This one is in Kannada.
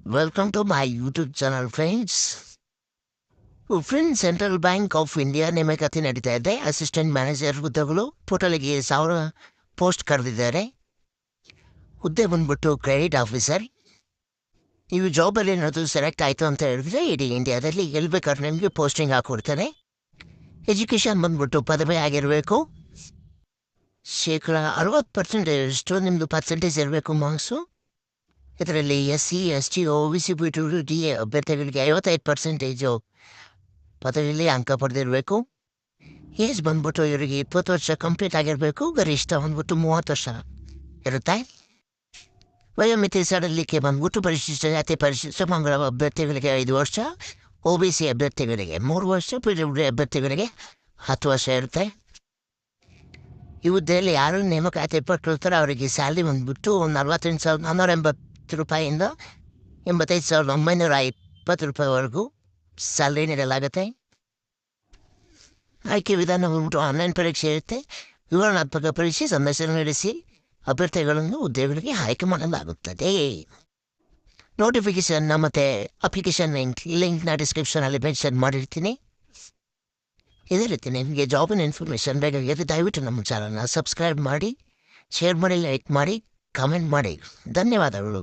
Welcome to my YouTube channel, friends. Friends, central bank of India ನೇಮಕಾತಿ ನಡೀತಾ ಇದೆ. ಅಸಿಸ್ಟೆಂಟ್ ಮ್ಯಾನೇಜರ್ ಹುದ್ದೆಗಳು ಟೋಟಲ್ಗೆ 1000 ಪೋಸ್ಟ್ ಕರೆದಿದ್ದಾರೆ. ಹುದ್ದೆ ಬಂದ್ಬಿಟ್ಟು ಕ್ರೆಡಿಟ್ ಆಫೀಸರ್. ನೀವು ಜಾಬಲ್ಲಿ ಏನಾದರೂ ಸೆಲೆಕ್ಟ್ ಆಯಿತು ಅಂತ ಹೇಳಿದ್ರೆ ಇಡೀ ಇಂಡಿಯಾದಲ್ಲಿ ಎಲ್ಲಿ ಬೇಕಾದ್ರೆ ನಿಮಗೆ ಪೋಸ್ಟಿಂಗ್ ಹಾಕ್ಕೊಡ್ತಾರೆ. ಎಜುಕೇಷನ್ ಬಂದ್ಬಿಟ್ಟು ಪದವಿ ಆಗಿರಬೇಕು. ಶೇಕಡ 60% ನಿಮ್ಮದು ಪರ್ಸೆಂಟೇಜ್ ಇರಬೇಕು ಮಾರ್ಕ್ಸು. ಇದರಲ್ಲಿ SC, ST, OBC, PWD, DA ಅಭ್ಯರ್ಥಿಗಳಿಗೆ 55% ಪದವಿಯಲ್ಲಿ ಅಂಕ ಪಡೆದಿರಬೇಕು. ಏಜ್ ಬಂದ್ಬಿಟ್ಟು ಇವರಿಗೆ 20 ವರ್ಷ ಕಂಪ್ಲೀಟ್ ಆಗಿರಬೇಕು. ಗರಿಷ್ಠ ಬಂದ್ಬಿಟ್ಟು 30 ವರ್ಷ ಇರುತ್ತೆ. ವಯೋಮಿತಿ ಸಡಲಿಕೆ ಬಂದ್ಬಿಟ್ಟು ಪರಿಶಿಷ್ಟ ಜಾತಿ ಪರಿಶಿಷ್ಟ ಪಂಗಡ ಅಭ್ಯರ್ಥಿಗಳಿಗೆ 5 ವರ್ಷ, OBC ಅಭ್ಯರ್ಥಿಗಳಿಗೆ 3 ವರ್ಷ, PWD ಅಭ್ಯರ್ಥಿಗಳಿಗೆ 10 ವರ್ಷ ಇರುತ್ತೆ. ಈ ಹುದ್ದೆಯಲ್ಲಿ ಯಾರು ನೇಮಕಾತಿ ಪಟ್ಟಿರ್ತಾರೆ ಅವರಿಗೆ ಸ್ಯಾಲ್ರಿ ಬಂದ್ಬಿಟ್ಟು 48,480 ರೂಪಾಯಿಯಿಂದ 85,920 ರೂಪಾಯಿವರೆಗೂ ಸ್ಯಾಲ್ರಿ ನೀಡಲಾಗುತ್ತೆ. ಆಯ್ಕೆ ವಿಧಾನ ಬಂದ್ಬಿಟ್ಟು ಆನ್ಲೈನ್ ಪರೀಕ್ಷೆ ಇರುತ್ತೆ. ವಿವರಣಾತ್ಮಕ ಪರೀಕ್ಷೆ ಸಂದರ್ಶನ ನಡೆಸಿ ಅಭ್ಯರ್ಥಿಗಳನ್ನು ಹುದ್ದೆಗಳಿಗೆ ಆಯ್ಕೆ ಮಾಡಲಾಗುತ್ತದೆ. ನೋಟಿಫಿಕೇಶನ್ ಮತ್ತು ಅಪ್ಲಿಕೇಶನ್ ಲಿಂಕ್ನ ಡಿಸ್ಕ್ರಿಪ್ಷನಲ್ಲಿ ಮೆನ್ಷನ್ ಮಾಡಿರ್ತೀನಿ. ಇದೇ ರೀತಿ ನಿಮಗೆ ಜಾಬಿನ ಇನ್ಫಾರ್ಮೇಷನ್ ಬೇಕಾಗಿದ್ರೆ ದಯವಿಟ್ಟು ನಮ್ಮ ಚಾನಲ್ನ ಸಬ್ಸ್ಕ್ರೈಬ್ ಮಾಡಿ, ಶೇರ್ ಮಾಡಿ, ಲೈಕ್ ಮಾಡಿ, ಕಮೆಂಟ್ ಮಾಡಿ. ಧನ್ಯವಾದಗಳು.